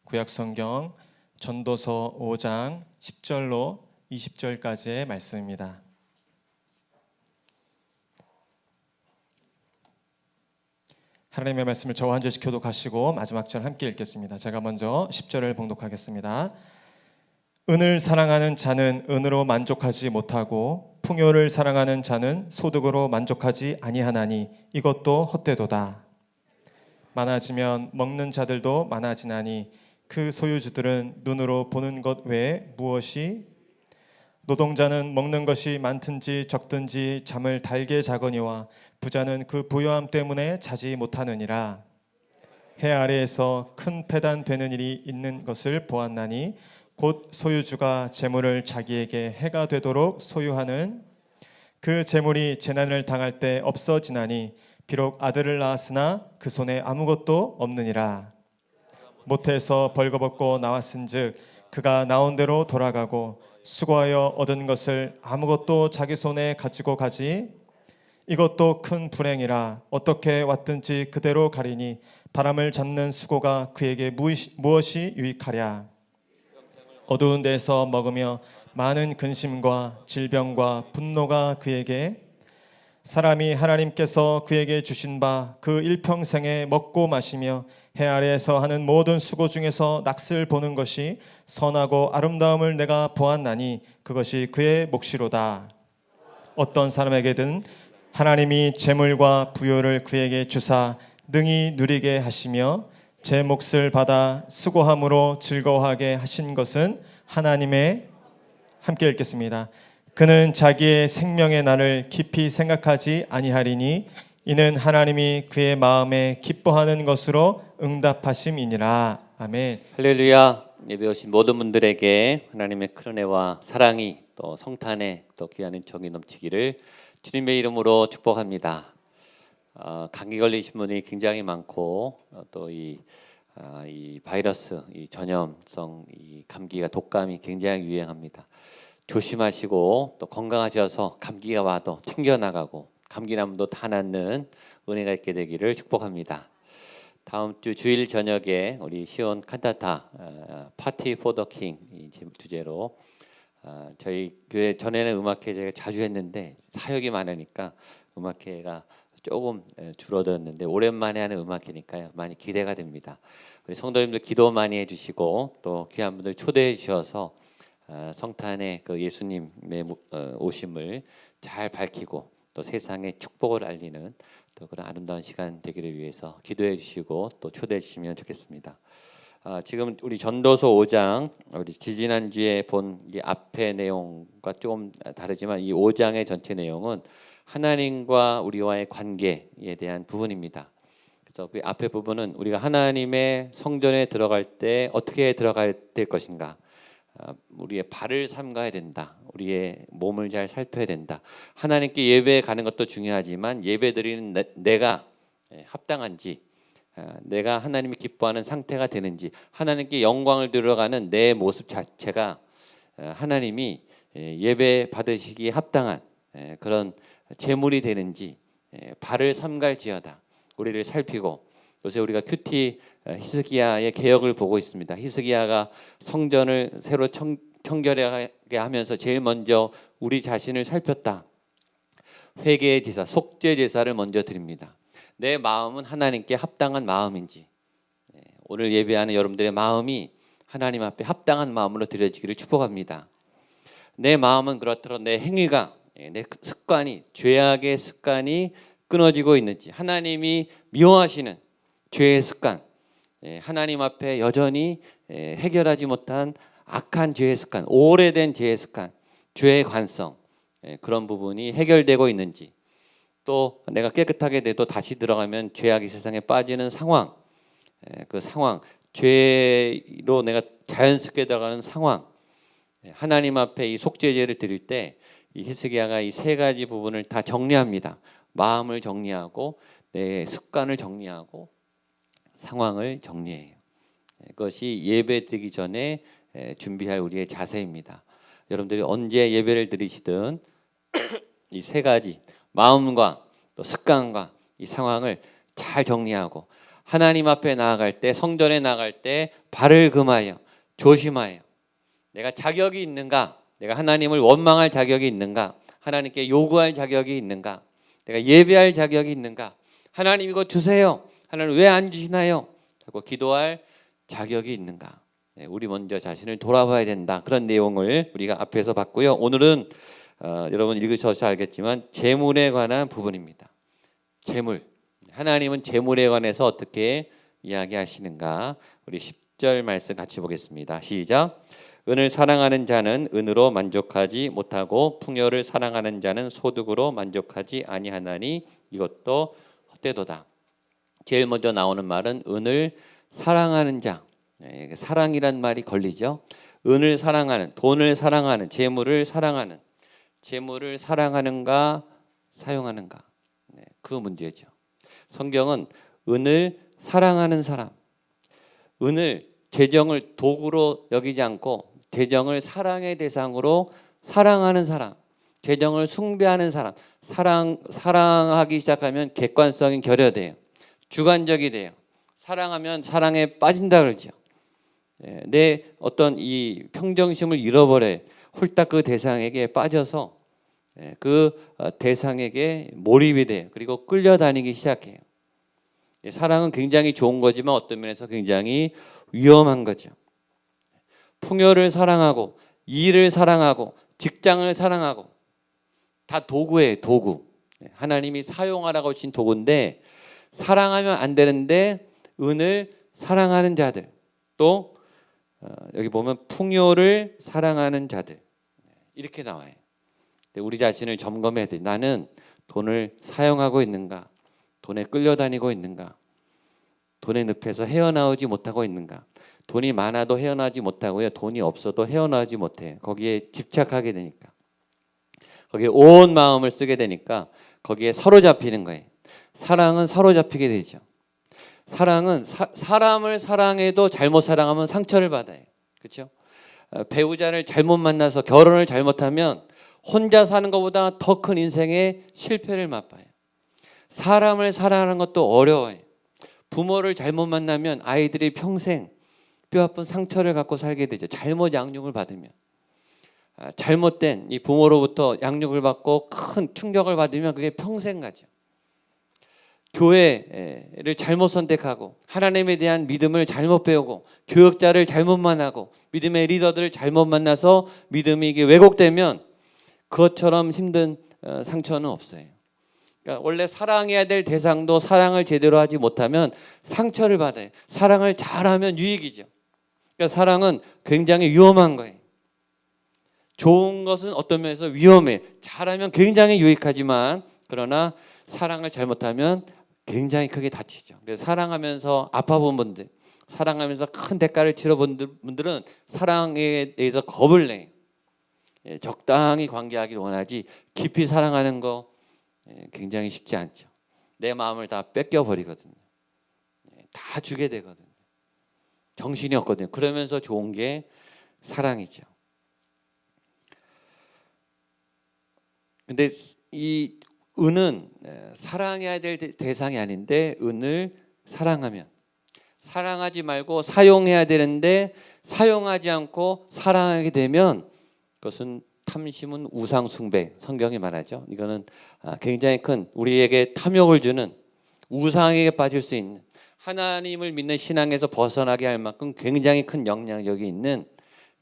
구약성경 전도서 5장 10절로 20절까지의 말씀입니다. 하나님의 말씀을 저와 한 절씩 교독하시고 마지막 절 함께 읽겠습니다. 제가 먼저 10절을 봉독하겠습니다. 은을 사랑하는 자는 은으로 만족하지 못하고 풍요를 사랑하는 자는 소득으로 만족하지 아니하나니 이것도 헛되도다. 많아지면 먹는 자들도 많아지나니 그 소유주들은 눈으로 보는 것 외에 무엇이 노동자는 먹는 것이 많든지 적든지 잠을 달게 자거니와 부자는 그 부요함 때문에 자지 못하느니라. 해 아래에서 큰 패단 되는 일이 있는 것을 보았나니 곧 소유주가 재물을 자기에게 해가 되도록 소유하는 그 재물이 재난을 당할 때 없어지나니 비록 아들을 낳았으나 그 손에 아무것도 없느니라. 모태에서 벌거벗고 나왔은즉 그가 나온 대로 돌아가고 수고하여 얻은 것을 아무것도 자기 손에 가지고 가지 이것도 큰 불행이라. 어떻게 왔든지 그대로 가리니 바람을 잡는 수고가 그에게 무엇이 유익하랴. 어두운 데서 먹으며 많은 근심과 질병과 분노가 그에게 사람이 하나님께서 그에게 주신 바 그 일평생에 먹고 마시며 해 아래에서 하는 모든 수고 중에서 낯을 보는 것이 선하고 아름다움을 내가 보았나니 그것이 그의 몫이로다. 어떤 사람에게든 하나님이 재물과 부요를 그에게 주사 능히 누리게 하시며 제 몫을 받아 수고함으로 즐거워하게 하신 것은 하나님의 함께 읽겠습니다. 그는 자기의 생명의 날을 깊이 생각하지 아니하리니 이는 하나님이 그의 마음에 기뻐하는 것으로 응답하심이니라. 아멘. 할렐루야. 예배 오신 모든 분들에게 하나님의 큰 은혜와 사랑이 또 성탄의 또 귀한 은총이 넘치기를 주님의 이름으로 축복합니다. 감기 걸리신 분이 굉장히 많고 또 이 바이러스, 이 전염성 이 감기가 독감이 굉장히 유행합니다. 조심하시고 또 건강하셔서 감기가 와도 튕겨나가고 감기남도 다 낫는 은혜가 있게 되기를 축복합니다. 다음 주 주일 저녁에 우리 시온 칸타타 파티 포 더 킹 이 주제로 저희 교회 전에는 음악회 제가 자주 했는데 사역이 많으니까 음악회가 조금 줄어들었는데 오랜만에 하는 음악회니까요 많이 기대가 됩니다. 우리 성도님들 기도 많이 해주시고 또 귀한 분들 초대해 주셔서 성탄의 그 예수님의 오심을 잘 밝히고 또 세상에 축복을 알리는 또 그런 아름다운 시간 되기를 위해서 기도해 주시고 또 초대해 주시면 좋겠습니다. 지금 우리 전도서 5장 우리 지지난주에 본 이 앞의 내용과 조금 다르지만 이 5장의 전체 내용은 하나님과 우리와의 관계에 대한 부분입니다. 그래서 그 앞의 부분은 우리가 하나님의 성전에 들어갈 때 어떻게 들어가야 될 것인가, 우리의 발을 삼가야 된다, 우리의 몸을 잘 살펴야 된다, 하나님께 예배 가는 것도 중요하지만 예배 드리는 내가 합당한지, 내가 하나님이 기뻐하는 상태가 되는지, 하나님께 영광을 들어가는 내 모습 자체가 하나님이 예배 받으시기에 합당한 그런 제물이 되는지 발을 삼갈지어다 우리를 살피고, 요새 우리가 큐티 히스기야의 개혁을 보고 있습니다. 히스기야가 성전을 새로 청결하게 하면서 제일 먼저 우리 자신을 살폈다. 회개의 제사, 속죄 제사를 먼저 드립니다. 내 마음은 하나님께 합당한 마음인지, 오늘 예배하는 여러분들의 마음이 하나님 앞에 합당한 마음으로 드려지기를 축복합니다. 내 마음은 그렇더라도 내 행위가, 내 습관이, 죄악의 습관이 끊어지고 있는지, 하나님이 미워하시는 죄의 습관, 하나님 앞에 여전히 해결하지 못한 악한 죄의 습관, 오래된 죄의 습관, 죄의 관성, 그런 부분이 해결되고 있는지, 또 내가 깨끗하게 돼도 다시 들어가면 죄악이 세상에 빠지는 상황, 그 상황, 죄로 내가 자연스럽게 들어가는 상황, 하나님 앞에 이 속죄제를 드릴 때 이 히스기야가 이 세 가지 부분을 다 정리합니다. 마음을 정리하고 내 습관을 정리하고 상황을 정리해요. 그것이 예배 드리기 전에 준비할 우리의 자세입니다. 여러분들이 언제 예배를 드리시든 이 세 가지 마음과 또 습관과 이 상황을 잘 정리하고 하나님 앞에 나아갈 때, 성전에 나아갈 때 발을 금하여 조심하여 내가 자격이 있는가? 내가 하나님을 원망할 자격이 있는가? 하나님께 요구할 자격이 있는가? 내가 예배할 자격이 있는가? 하나님 이거 주세요. 하나님 왜 안 주시나요? 하고 기도할 자격이 있는가? 우리 먼저 자신을 돌아봐야 된다. 그런 내용을 우리가 앞에서 봤고요. 오늘은 여러분 읽으셔서 알겠지만 재물에 관한 부분입니다. 재물. 하나님은 재물에 관해서 어떻게 이야기하시는가? 우리 10절 말씀 같이 보겠습니다. 시작. 은을 사랑하는 자는 은으로 만족하지 못하고 풍요를 사랑하는 자는 소득으로 만족하지 아니하나니 이것도 헛되도다. 제일 먼저 나오는 말은 은을 사랑하는 자. 사랑이란 말이 걸리죠. 은을 사랑하는, 돈을 사랑하는, 재물을 사랑하는. 재물을 사랑하는가 사용하는가. 그 문제죠. 성경은 은을 사랑하는 사람, 은을 재정을 도구로 여기지 않고 재정을 사랑의 대상으로 사랑하는 사람, 재정을 숭배하는 사람, 사랑하기 시작하면 객관성이 결여돼요. 주관적이 돼요. 사랑하면 사랑에 빠진다 그러죠. 내 어떤 이 평정심을 잃어버려요. 홀딱 그 대상에게 빠져서 그 대상에게 몰입이 돼요. 그리고 끌려다니기 시작해요. 사랑은 굉장히 좋은 거지만 어떤 면에서 굉장히 위험한 거죠. 풍요를 사랑하고 일을 사랑하고 직장을 사랑하고 다 도구예요. 도구. 하나님이 사용하라고 주신 도구인데 사랑하면 안 되는데 은을 사랑하는 자들, 또 여기 보면 풍요를 사랑하는 자들, 이렇게 나와요. 우리 자신을 점검해야 돼. 나는 돈을 사용하고 있는가? 돈에 끌려다니고 있는가? 돈의 늪에서 헤어나오지 못하고 있는가? 돈이 많아도 헤어나지 못하고요. 돈이 없어도 헤어나오지 못해요. 거기에 집착하게 되니까. 거기에 온 마음을 쓰게 되니까 거기에 사로잡히는 거예요. 사랑은 사로잡히게 되죠. 사랑은 사람을 사랑해도 잘못 사랑하면 상처를 받아요. 그렇죠? 배우자를 잘못 만나서 결혼을 잘못하면 혼자 사는 것보다 더 큰 인생의 실패를 맛봐요. 사람을 사랑하는 것도 어려워요. 부모를 잘못 만나면 아이들이 평생 뼈아픈 상처를 갖고 살게 되죠. 잘못 양육을 받으면. 잘못된 이 부모로부터 양육을 받고 큰 충격을 받으면 그게 평생 가죠. 교회를 잘못 선택하고 하나님에 대한 믿음을 잘못 배우고 교역자를 잘못 만나고 믿음의 리더들을 잘못 만나서 믿음이 이게 왜곡되면 그것처럼 힘든 상처는 없어요. 그러니까 원래 사랑해야 될 대상도 사랑을 제대로 하지 못하면 상처를 받아요. 사랑을 잘하면 유익이죠. 그러니까 사랑은 굉장히 위험한 거예요. 좋은 것은 어떤 면에서 위험해. 잘하면 굉장히 유익하지만 그러나 사랑을 잘못하면 굉장히 크게 다치죠. 그래서 사랑하면서 아파본 분들, 사랑하면서 큰 대가를 치러본 분들은 사랑에 대해서 겁을 내요. 적당히 관계하기를 원하지 깊이 사랑하는 거 굉장히 쉽지 않죠. 내 마음을 다 뺏겨버리거든요. 다 주게 되거든요. 정신이 없거든요. 그러면서 좋은 게 사랑이죠. 근데 이 은은 사랑해야 될 대상이 아닌데 은을 사랑하면 사랑하지 말고 사용해야 되는데 사용하지 않고 사랑하게 되면 그것은 탐심은 우상 숭배, 성경이 말하죠. 이거는 굉장히 큰 우리에게 탐욕을 주는 우상에게 빠질 수 있는 하나님을 믿는 신앙에서 벗어나게 할 만큼 굉장히 큰 영향력이 있는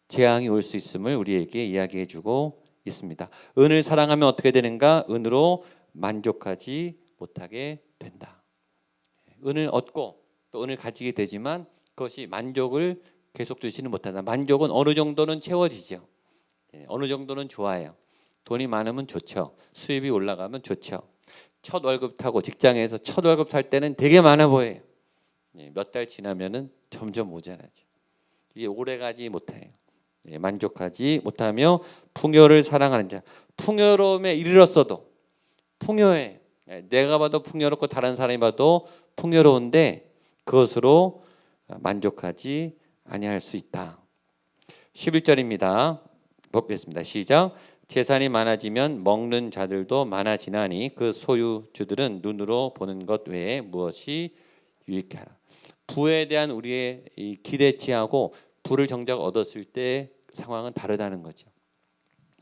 재앙이 올 수 있음을 우리에게 이야기해 주고 있습니다. 은을 사랑하면 어떻게 되는가? 은으로 만족하지 못하게 된다. 은을 얻고 또 은을 가지게 되지만 그것이 만족을 계속 주지는 못한다. 만족은 어느 정도는 채워지죠. 어느 정도는 좋아요. 돈이 많으면 좋죠. 수입이 올라가면 좋죠. 첫 월급 타고 직장에서 첫 월급 탈 때는 되게 많아 보여요. 몇 달 지나면은 점점 모자라죠. 이게 오래가지 못해요. 만족하지 못하며 풍요를 사랑하는 자. 풍요로움에 이르렀어도 풍요해. 내가 봐도 풍요롭고 다른 사람이 봐도 풍요로운데 그것으로 만족하지 아니할 수 있다. 11절입니다. 보겠습니다. 시작. 재산이 많아지면 먹는 자들도 많아지나니 그 소유주들은 눈으로 보는 것 외에 무엇이 유익케 하라. 부에 대한 우리의 이 기대치하고 부를 정작 얻었을 때 상황은 다르다는 거죠.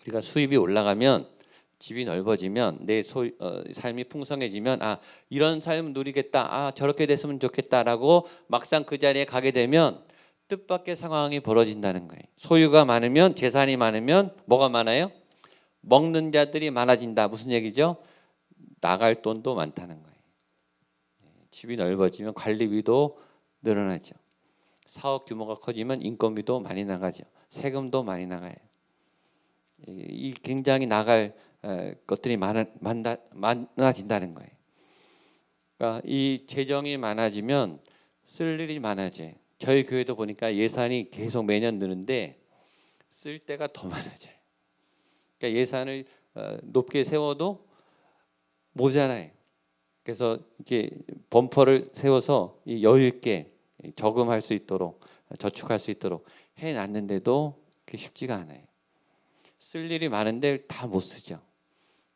우리가 수입이 올라가면, 집이 넓어지면, 내 삶이 풍성해지면 이런 삶 누리겠다, 저렇게 됐으면 좋겠다라고 막상 그 자리에 가게 되면 뜻밖의 상황이 벌어진다는 거예요. 소유가 많으면, 재산이 많으면 뭐가 많아요? 먹는 자들이 많아진다. 무슨 얘기죠? 나갈 돈도 많다는 거예요. 집이 넓어지면 관리비도 늘어나죠. 사업 규모가 커지면 인건비도 많이 나가죠. 세금도 많이 나가요. 이 굉장히 나갈 것들이 많아진다는 거예요. 그러니까 이 재정이 많아지면 쓸 일이 많아져요. 저희 교회도 보니까 예산이 계속 매년 느는데 쓸 때가 더 많아져요. 그러니까 예산을 높게 세워도 모자라요. 그래서 이렇게 범퍼를 세워서 여유 있게 저금할 수 있도록, 저축할 수 있도록 해놨는데도 그게 쉽지가 않아요. 쓸 일이 많은데 다 못 쓰죠.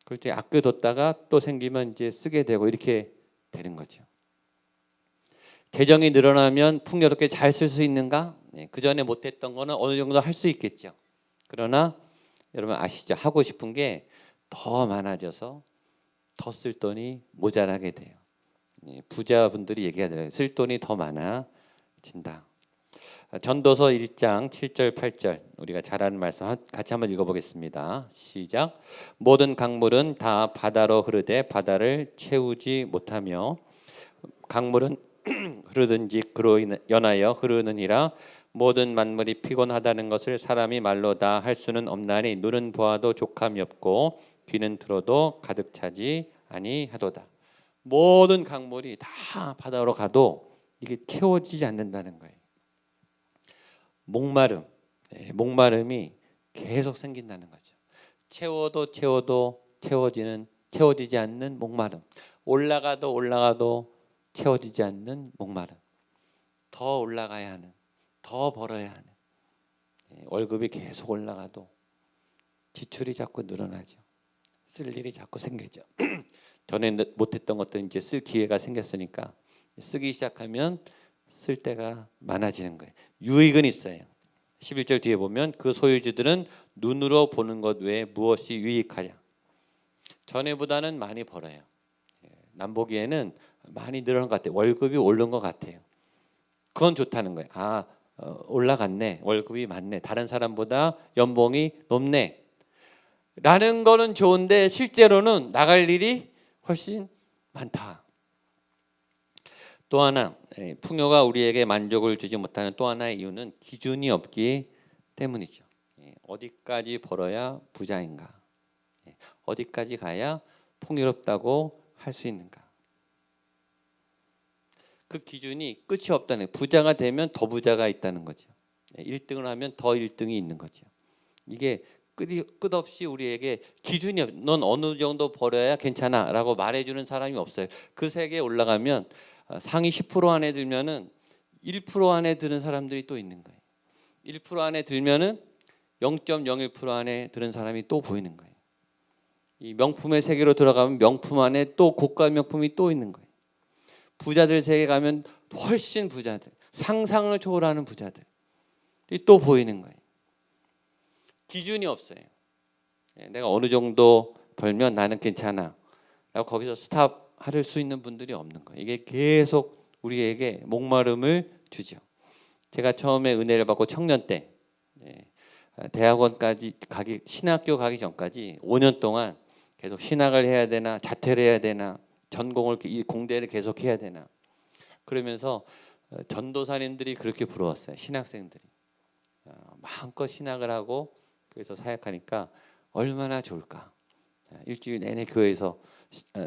그럴 때 아껴뒀다가 또 생기면 이제 쓰게 되고 이렇게 되는 거죠. 재정이 늘어나면 풍요롭게 잘 쓸 수 있는가? 그 전에 못했던 거는 어느 정도 할 수 있겠죠. 그러나 여러분 아시죠? 하고 싶은 게 더 많아져서 더 쓸 돈이 모자라게 돼요. 부자분들이 얘기하더라고요. 쓸 돈이 더 많아진다. 전도서 1장 7절 8절 우리가 잘 아는 말씀 같이 한번 읽어보겠습니다. 시작. 모든 강물은 다 바다로 흐르되 바다를 채우지 못하며 강물은 흐르든지 그로 연하여 흐르느니라. 모든 만물이 피곤하다는 것을 사람이 말로 다 할 수는 없나니 눈은 보아도 족함이 없고 귀는 들어도 가득 차지 아니하도다. 모든 강물이 다 바다로 가도 이게 채워지지 않는다는 거예요. 목마름이 계속 생긴다는 거죠. 채워도 채워지지 않는 목마름. 올라가도 채워지지 않는 목마름. 더 올라가야 하는, 더 벌어야 하는. 월급이 계속 올라가도 지출이 자꾸 늘어나죠. 쓸 일이 자꾸 생기죠. 전에 못했던 것들 이제 쓸 기회가 생겼으니까 쓰기 시작하면 쓸 때가 많아지는 거예요. 유익은 있어요. 11절 뒤에 보면 그 소유주들은 눈으로 보는 것 외에 무엇이 유익하냐. 전에보다는 많이 벌어요. 남 보기에는 많이 늘어난 것 같아요. 월급이 오른 것 같아요. 그건 좋다는 거예요. 올라갔네. 월급이 많네. 다른 사람보다 연봉이 높네. 라는 거는 좋은데 실제로는 나갈 일이 훨씬 많다. 또 하나 풍요가 우리에게 만족을 주지 못하는 또 하나의 이유는 기준이 없기 때문이죠. 어디까지 벌어야 부자인가? 어디까지 가야 풍요롭다고 할 수 있는가? 그 기준이 끝이 없다는 거예요. 부자가 되면 더 부자가 있다는 거죠. 1등을 하면 더 1등이 있는 거죠. 이게 끝없이 우리에게 기준이 없어요. 넌 어느 정도 벌어야 괜찮아 라고 말해주는 사람이 없어요. 그 세계에 올라가면 상위 10% 안에 들면은 1% 안에 드는 사람들이 또 있는 거예요. 1% 안에 들면은 0.01% 안에 드는 사람이 또 보이는 거예요. 이 명품의 세계로 들어가면 명품 안에 또 고가 명품이 또 있는 거예요. 부자들 세계 가면 훨씬 부자들, 상상을 초월하는 부자들이 또 보이는 거예요. 기준이 없어요. 내가 어느 정도 벌면 나는 괜찮아 라고 거기서 스탑할 수 있는 분들이 없는 거예요. 이게 계속 우리에게 목마름을 주죠. 제가 처음에 은혜를 받고 청년 때 대학원까지 신학교 가기 전까지 5년 동안 계속 신학을 해야 되나 자퇴를 해야 되나 전공을 이 공대를 계속 해야 되나 그러면서 전도사님들이 그렇게 부러웠어요. 신학생들이 마음껏 신학을 하고 그래서 사역하니까 얼마나 좋을까. 일주일 내내 교회에서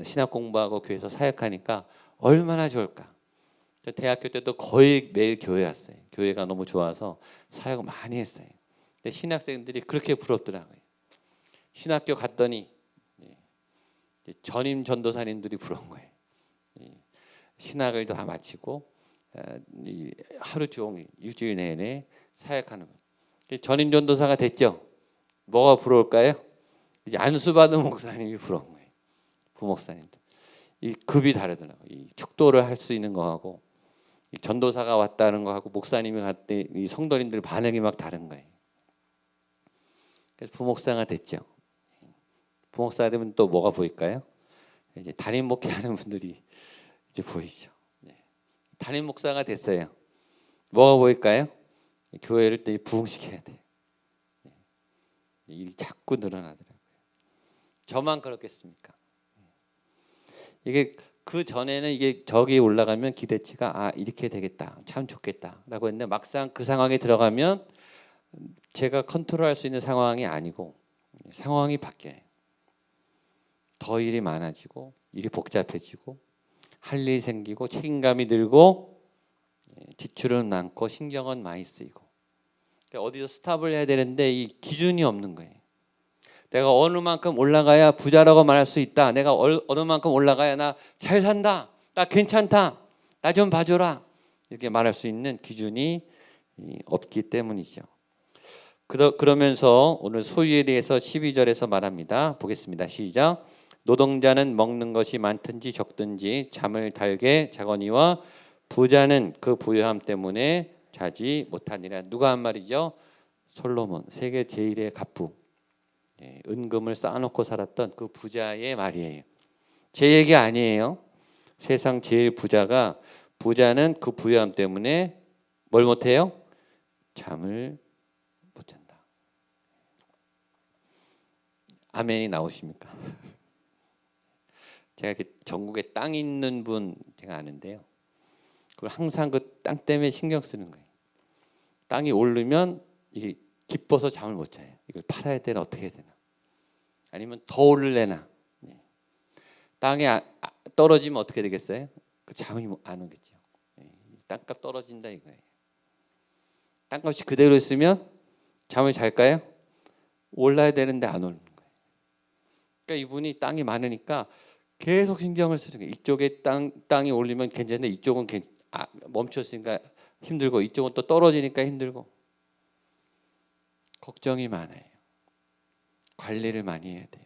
신학 공부하고 교회에서 사역하니까 얼마나 좋을까. 대학교 때도 거의 매일 교회 왔어요. 교회가 너무 좋아서 사역을 많이 했어요. 근데 신학생들이 그렇게 부럽더라고요. 신학교 갔더니 전임 전도사님들이 부러운 거예요. 신학을 다 마치고 하루 종일 일주일 내내 사역하는 거예요. 전임 전도사가 됐죠. 뭐가 부러울까요? 이제 안수받은 목사님이 부러운 거예요. 부목사님들. 이 급이 다르더라고요. 이 축도를 할 수 있는 거하고 이 전도사가 왔다는 거하고 목사님이 갔대 이 성도님들 반응이 막 다른 거예요. 그래서 부목사가 됐죠. 부목사가 되면 또 뭐가 보일까요? 이제 담임 목회하는 분들이 이제 보이죠. 담임 목사가 됐어요. 뭐가 보일까요? 교회를 또 부흥시켜야 돼. 일이 자꾸 늘어나더라고요. 저만 그렇겠습니까? 이게 그 전에는 이게 저기 올라가면 기대치가 이렇게 되겠다, 참 좋겠다라고 했는데 막상 그 상황에 들어가면 제가 컨트롤할 수 있는 상황이 아니고 상황이 바뀌어요. 더 일이 많아지고 일이 복잡해지고 할 일이 생기고 책임감이 들고 지출은 많고 신경은 많이 쓰이고 어디서 스탑을 해야 되는데 이 기준이 없는 거예요. 내가 어느 만큼 올라가야 부자라고 말할 수 있다. 내가 어느 만큼 올라가야 나 잘 산다. 나 괜찮다. 나 좀 봐줘라. 이렇게 말할 수 있는 기준이 없기 때문이죠. 그러면서 오늘 소유에 대해서 12절에서 말합니다. 보겠습니다. 시작. 노동자는 먹는 것이 많든지 적든지 잠을 달게 자거니와 부자는 그 부유함 때문에 자지 못하니라. 누가 한 말이죠? 솔로몬, 세계 제일의 갑부. 은금을 쌓아놓고 살았던 그 부자의 말이에요. 제 얘기 아니에요. 세상 제일 부자는 그 부유함 때문에 뭘 못해요? 잠을 못 잔다. 아멘이 나오십니까? 제가 이렇게 전국에 땅 있는 분 제가 아는데요. 그걸 항상 그 땅 때문에 신경 쓰는 거예요. 땅이 오르면 이게 기뻐서 잠을 못 자요. 이걸 팔아야 되나 어떻게 해야 되나. 아니면 더 오르려나. 땅이 떨어지면 어떻게 되겠어요? 그 잠이 안 오겠죠. 땅값 떨어진다 이거예요. 땅값이 그대로 있으면 잠을 잘까요? 올라야 되는데 안 오르는 거예요. 그러니까 이분이 땅이 많으니까 계속 신경을 쓰는 거예요. 이쪽에 땅이 올리면 괜찮은데 이쪽은 멈췄으니까 힘들고 이쪽은 또 떨어지니까 힘들고 걱정이 많아요. 관리를 많이 해야 돼요.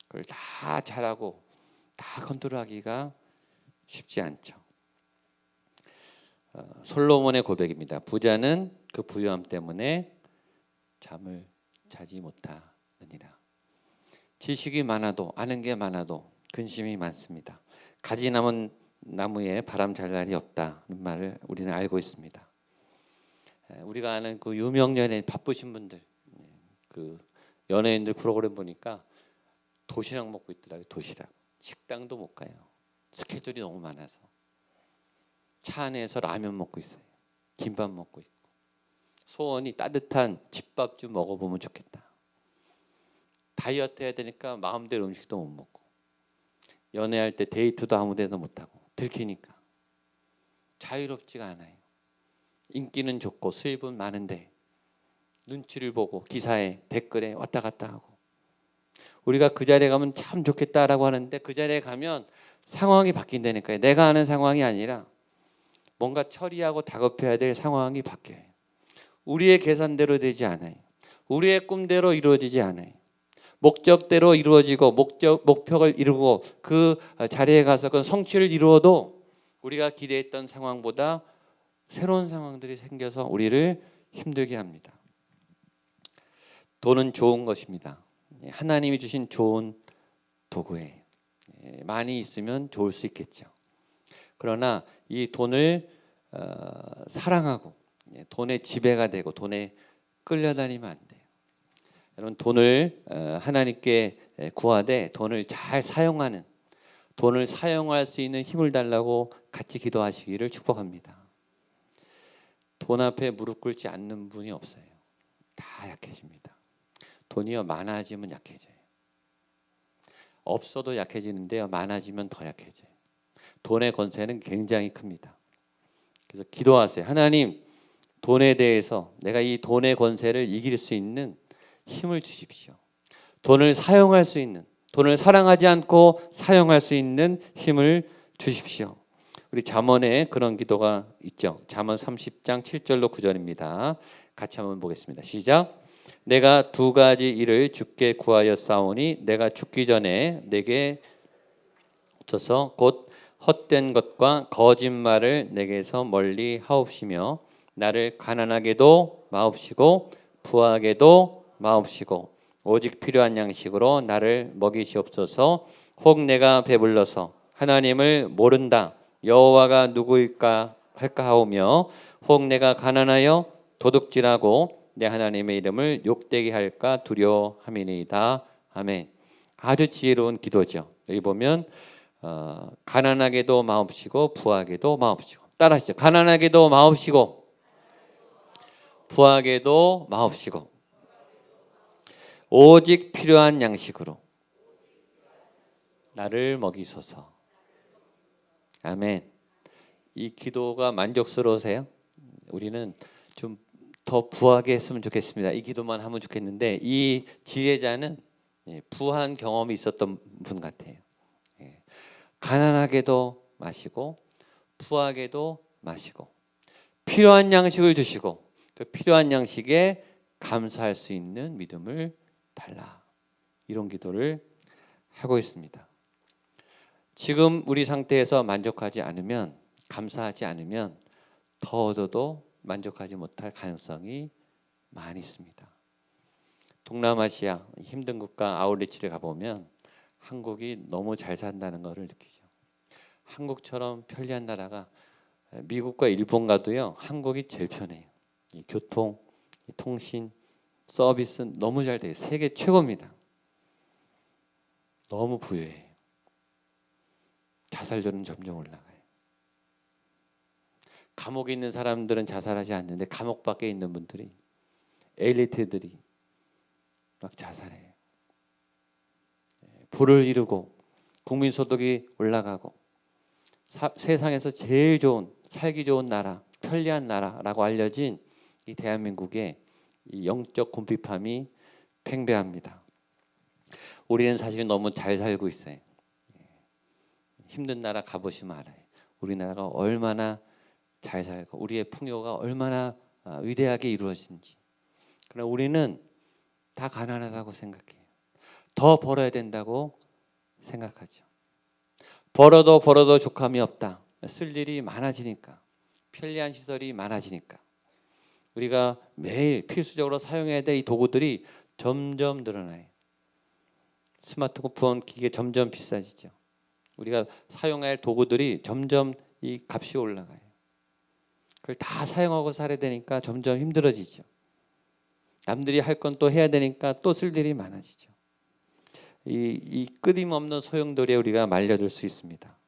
그걸 다 잘하고 다 컨트롤하기가 쉽지 않죠. 솔로몬의 고백입니다. 부자는 그 부유함 때문에 잠을 자지 못하느니라. 지식이 많아도 아는 게 많아도 근심이 많습니다. 가지 남은 나무에 바람 잘 날이 없다는 말을 우리는 알고 있습니다. 우리가 아는 그 유명 연예인 바쁘신 분들 그 연예인들 프로그램 보니까 도시락 먹고 있더라고요. 도시락. 식당도 못 가요. 스케줄이 너무 많아서. 차 안에서 라면 먹고 있어요. 김밥 먹고 있고. 소원이 따뜻한 집밥 좀 먹어보면 좋겠다. 다이어트 해야 되니까 마음대로 음식도 못 먹고. 연애할 때 데이트도 아무 데나 못하고. 들키니까. 자유롭지가 않아요. 인기는 좋고 수입은 많은데 눈치를 보고 기사에 댓글에 왔다 갔다 하고 우리가 그 자리에 가면 참 좋겠다라고 하는데 그 자리에 가면 상황이 바뀐다니까요. 내가 아는 상황이 아니라 뭔가 처리하고 다급해야 될 상황이 바뀌어요. 우리의 계산대로 되지 않아요. 우리의 꿈대로 이루어지지 않아요. 목적대로 이루어지고 목표를 이루고 그 자리에 가서 그 성취를 이루어도 우리가 기대했던 상황보다 새로운 상황들이 생겨서 우리를 힘들게 합니다. 돈은 좋은 것입니다. 하나님이 주신 좋은 도구예요. 많이 있으면 좋을 수 있겠죠. 그러나 이 돈을 사랑하고 돈의 지배가 되고 돈에 끌려다니면 안 돼요. 여러분 돈을 하나님께 구하되 돈을 잘 사용하는 돈을 사용할 수 있는 힘을 달라고 같이 기도하시기를 축복합니다. 돈 앞에 무릎 꿇지 않는 분이 없어요. 다 약해집니다. 돈이요 많아지면 약해져요. 없어도 약해지는데요 많아지면 더 약해져요. 돈의 권세는 굉장히 큽니다. 그래서 기도하세요. 하나님 돈에 대해서 내가 이 돈의 권세를 이길 수 있는 힘을 주십시오. 돈을 사용할 수 있는 돈을 사랑하지 않고 사용할 수 있는 힘을 주십시오. 우리 잠언에 그런 기도가 있죠. 잠언 30장 7절로 9절입니다. 같이 한번 보겠습니다. 시작. 내가 두 가지 일을 주께 구하여 싸우니 내가 죽기 전에 내게 없어서 곧 헛된 것과 거짓말을 내게서 멀리 하옵시며 나를 가난하게도 마옵시고 부하게도 마옵시고 오직 필요한 양식으로 나를 먹이시옵소서. 혹 내가 배불러서 하나님을 모른다 여호와가 누구일까 할까 하오며 혹 내가 가난하여 도둑질하고 내 하나님의 이름을 욕되게 할까 두려워함이니이다. 아멘. 아주 지혜로운 기도죠. 여기 보면 가난하게도 마옵시고 부하게도 마옵시고, 따라하시죠. 가난하게도 마옵시고 부하게도 마옵시고 오직 필요한 양식으로 나를 먹이소서. 아멘. 이 기도가 만족스러우세요? 우리는 좀 더 부하게 했으면 좋겠습니다. 이 기도만 하면 좋겠는데 이 지혜자는 부한 경험이 있었던 분 같아요. 가난하게도 마시고 부하게도 마시고 필요한 양식을 주시고 그 필요한 양식에 감사할 수 있는 믿음을 달라. 이런 기도를 하고 있습니다. 지금 우리 상태에서 만족하지 않으면, 감사하지 않으면 더 얻어도 만족하지 못할 가능성이 많이 있습니다. 동남아시아 힘든 국가 아웃리치를 가보면 한국이 너무 잘 산다는 것을 느끼죠. 한국처럼 편리한 나라가 미국과 일본 가도요, 한국이 제일 편해요. 이 교통, 이 통신, 서비스 너무 잘 돼요. 세계 최고입니다. 너무 부유해요. 자살률은 점점 올라가요. 감옥에 있는 사람들은 자살하지 않는데 감옥 밖에 있는 분들이, 엘리트들이 막 자살해요. 부를 이루고 국민소득이 올라가고 세상에서 제일 좋은, 살기 좋은 나라, 편리한 나라라고 알려진 이 대한민국의 이 영적 궁핍함이 팽배합니다. 우리는 사실 너무 잘 살고 있어요. 힘든 나라 가보시면 알아요. 우리나라가 얼마나 잘 살고 우리의 풍요가 얼마나 위대하게 이루어진지. 그러나 우리는 다 가난하다고 생각해요. 더 벌어야 된다고 생각하죠. 벌어도 족함이 없다. 쓸 일이 많아지니까, 편리한 시설이 많아지니까 우리가 매일 필수적으로 사용해야 될 이 도구들이 점점 늘어나요. 스마트폰 기계 점점 비싸지죠. 우리가 사용할 도구들이 점점 이 값이 올라가요. 그걸 다 사용하고 살아야 되니까 점점 힘들어지죠. 남들이 할 건 또 해야 되니까 또 쓸 일이 많아지죠. 이 끊임없는 소용돌이에 우리가 말려들 수 있습니다.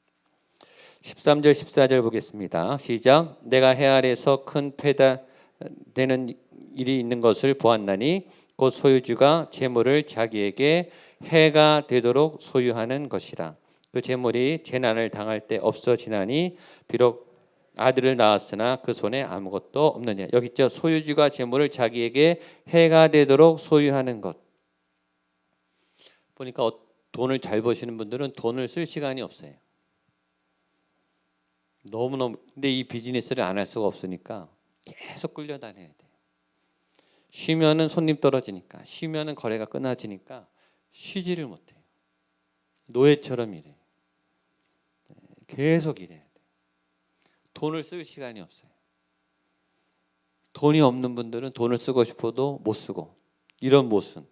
13절 14절 보겠습니다. 시작. 내가 해 아래에서 큰 패다되는 일이 있는 것을 보았나니 곧 소유주가 재물을 자기에게 해가 되도록 소유하는 것이라. 그 재물이 재난을 당할 때 없어지나니 비록 아들을 낳았으나 그 손에 아무것도 없느냐. 여기 있죠. 소유주가 재물을 자기에게 해가 되도록 소유하는 것. 보니까 돈을 잘 버시는 분들은 돈을 쓸 시간이 없어요. 너무너무. 근데 이 비즈니스를 안 할 수가 없으니까 계속 끌려다녀야 돼요. 쉬면은 손님 떨어지니까, 쉬면은 거래가 끊어지니까 쉬지를 못해요. 노예처럼 일해요. 계속 일해야 돼요. 돈을 쓸 시간이 없어요. 돈이 없는 분들은 돈을 쓰고 싶어도 못 쓰고, 이런 모순.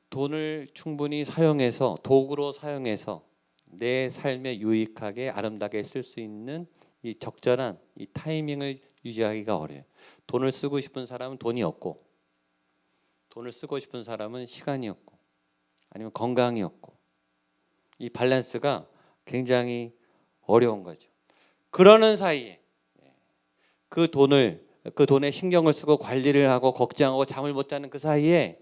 돈을 충분히 사용해서, 도구로 사용해서 내 삶에 유익하게 아름답게 쓸 수 있는 이 적절한 이 타이밍을 유지하기가 어려워요. 돈을 쓰고 싶은 사람은 돈이 없고, 돈을 쓰고 싶은 사람은 시간이 없고, 아니면 건강이 없고, 이 밸런스가 굉장히 어려운 거죠. 그러는 사이에 그 돈에 신경을 쓰고 관리를 하고 걱정하고 잠을 못 자는 그 사이에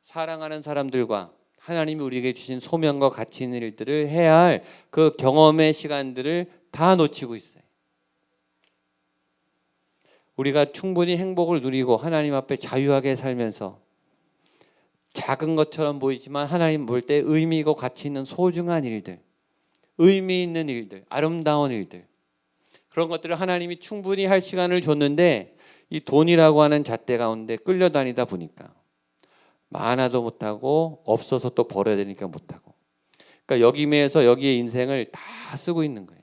사랑하는 사람들과 하나님이 우리에게 주신 소명과 가치 있는 일들을 해야 할 그 경험의 시간들을 다 놓치고 있어요. 우리가 충분히 행복을 누리고 하나님 앞에 자유하게 살면서 작은 것처럼 보이지만 하나님 볼 때 의미 있고 가치 있는 소중한 일들, 의미 있는 일들, 아름다운 일들, 그런 것들을 하나님이 충분히 할 시간을 줬는데 이 돈이라고 하는 잣대 가운데 끌려다니다 보니까 많아도 못하고 없어서 또 벌어야 되니까 못하고, 그러니까 여기에서 여기에 인생을 다 쓰고 있는 거예요.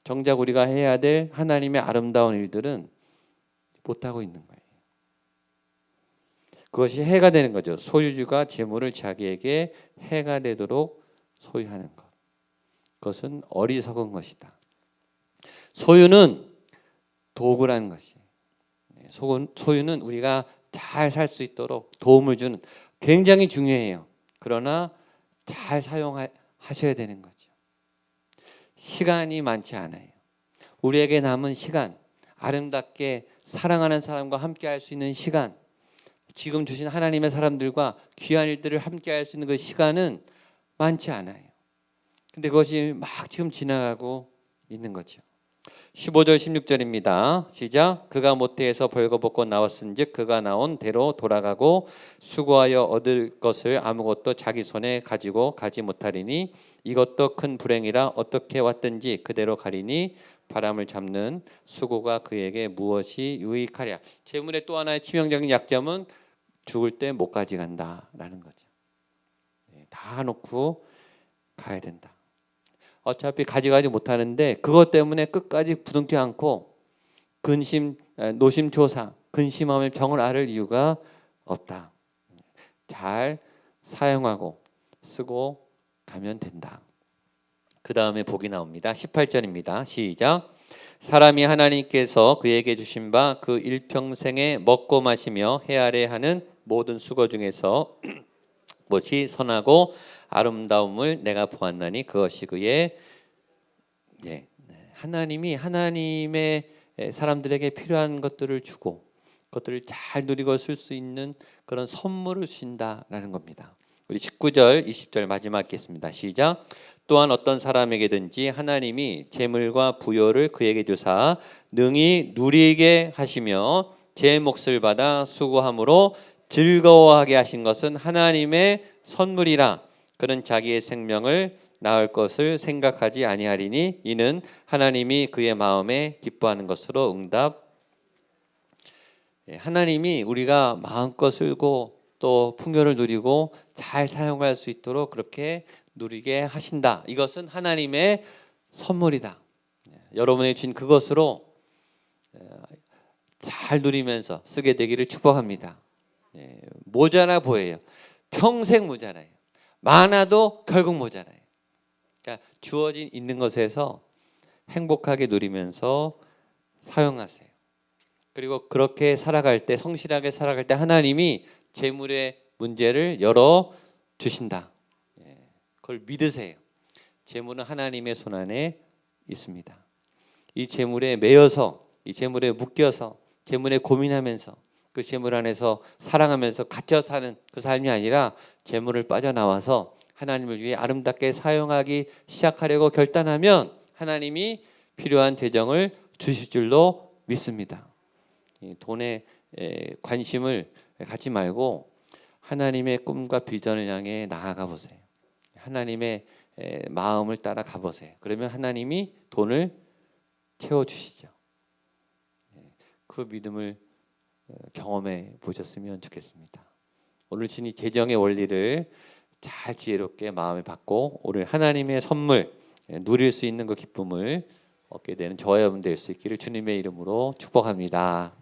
정작 우리가 해야 될 하나님의 아름다운 일들은 못하고 있는 거예요. 그것이 해가 되는 거죠. 소유주가 재물을 자기에게 해가 되도록 소유하는 것. 그것은 어리석은 것이다. 소유는 도구라는 것이에요. 소유는 우리가 잘 살 수 있도록 도움을 주는 굉장히 중요해요. 그러나 잘 사용하셔야 되는 거죠. 시간이 많지 않아요. 우리에게 남은 시간, 아름답게 사랑하는 사람과 함께 할 수 있는 시간, 지금 주신 하나님의 사람들과 귀한 일들을 함께 할 수 있는 그 시간은 많지 않아요. 근데 그것이 막 지금 지나가고 있는 거죠. 15절 16절입니다. 시작. 그가 모태에서 벌거벗고 나왔은즉 그가 나온 대로 돌아가고 수고하여 얻을 것을 아무것도 자기 손에 가지고 가지 못하리니 이것도 큰 불행이라 어떻게 왔든지 그대로 가리니 바람을 잡는 수고가 그에게 무엇이 유익하랴. 재물의 또 하나의 치명적인 약점은 죽을 때 못 가져간다라는 거죠. 다 놓고 가야 된다. 어차피 가져가지 못하는데 그것 때문에 끝까지 부둥켜 안고 노심초사 근심하며 병을 앓을 이유가 없다. 잘 사용하고 쓰고 가면 된다. 그 다음에 복이 나옵니다. 18절입니다. 시작. 사람이 하나님께서 그에게 주신 바 그 일평생에 먹고 마시며 헤아려 하는 모든 수고 중에서 무엇이 선하고 아름다움을 내가 보았나니 그것이 그의 하나님이 하나님의 사람들에게 필요한 것들을 주고 그것들을 잘 누리고 쓸 수 있는 그런 선물을 주신다라는 겁니다. 우리 19절 20절 마지막 읽겠습니다. 시작. 또한 어떤 사람에게든지 하나님이 재물과 부요를 그에게 주사 능히 누리게 하시며 제 몫을 받아 수고함으로 즐거워하게 하신 것은 하나님의 선물이라 그는 자기의 생명을 낳을 것을 생각하지 아니하리니 이는 하나님이 그의 마음에 기뻐하는 것으로 응답. 하나님이 우리가 마음껏 쓰고 또 풍요를 누리고 잘 사용할 수 있도록 그렇게 누리게 하신다. 이것은 하나님의 선물이다. 여러분이 주신 그것으로 잘 누리면서 쓰게 되기를 축복합니다. 모자라 보여요. 평생 모자라요. 많아도 결국 모자라요. 그러니까 주어진 있는 것에서 행복하게 누리면서 사용하세요. 그리고 그렇게 살아갈 때 성실하게 살아갈 때 하나님이 재물의 문제를 열어 주신다. 그걸 믿으세요. 재물은 하나님의 손 안에 있습니다. 이 재물에 매여서 이 재물에 묶여서 재물에 고민하면서 그 재물 안에서 사랑하면서 갇혀 사는 그 삶이 아니라 재물을 빠져나와서 하나님을 위해 아름답게 사용하기 시작하려고 결단하면 하나님이 필요한 재정을 주실 줄로 믿습니다. 돈에 관심을 갖지 말고 하나님의 꿈과 비전을 향해 나아가 보세요. 하나님의 마음을 따라 가보세요. 그러면 하나님이 돈을 채워주시죠. 그 믿음을 경험해 보셨으면 좋겠습니다. 오늘 주신 재정의 원리를 잘 지혜롭게 마음에 받고 오늘 하나님의 선물 누릴 수 있는 그 기쁨을 얻게 되는 저와 여러분 될 수 있기를 주님의 이름으로 축복합니다.